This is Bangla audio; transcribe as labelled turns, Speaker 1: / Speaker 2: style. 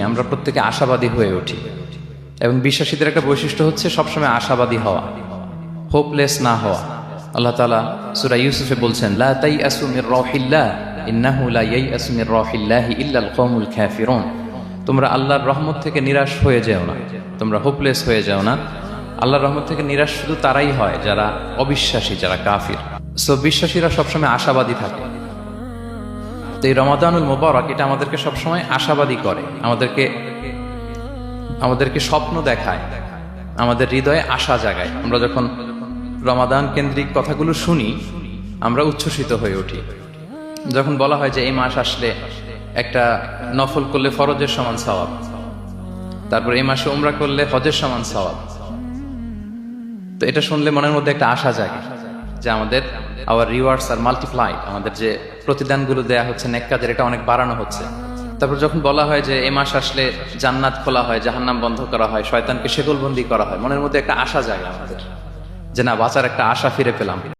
Speaker 1: আমরা প্রত্যেকে আশাবাদী হয়ে উঠি। এবং বিশ্বাসীদের একটা বৈশিষ্ট্য হচ্ছে সবসময় আশাবাদী হওয়া, হোপলেস না হওয়া। আল্লাহ তাআলা সূরা ইউসুফে বলছেন, লা তাইয়াসু মির রাহিল্লাহ ইন্নাহু লা ইয়াইয়াসু মির রাহিল্লাহি ইল্লাল কওমুল কাফিরুন। তোমরা আল্লাহর রহমত থেকে নিরাশ হয়ে যেও না, তোমরা হোপলেস হয়ে যাও না। আল্লাহর রহমত থেকে নিরাশ শুধু তারাই হয় যারা অবিশ্বাসী, যারা কাফির। সো বিশ্বাসীরা সবসময় আশাবাদী থাকে। তো এই রমাদানুল মুবারক এটা আমাদেরকে সবসময় আশাবাদী করে, আমাদেরকে স্বপ্ন দেখায়, আমাদের হৃদয়ে আশা জাগায়। আমরা যখন রমাদান কেন্দ্রিক কথাগুলো শুনি আমরা উচ্ছ্বসিত হয়ে উঠি। যখন বলা হয় যে এই মাস আসলে একটা নফল করলে ফরজের সমান সওয়াব, তারপর এই মাসে উমরা করলে হজের সমান সওয়াব, তো এটা শুনলে মনের মধ্যে একটা আশা জাগে যে আমাদের আওয়ার রিওয়ার্ডস আর মাল্টিপ্লাইড, আমাদের যে প্রতিদানগুলো দেয়া হচ্ছে নেক কাজের, এটা অনেক বাড়ানো হচ্ছে। তারপর যখন বলা হয় যে এই মাস আসলে জান্নাত খোলা হয়, জাহান্নাম বন্ধ করা হয়, শয়তানকে শেকলবন্দি করা হয়, মনের মধ্যে একটা আশা জাগে আমাদের যে না, বাঁচার একটা আশা ফিরে পেলাম।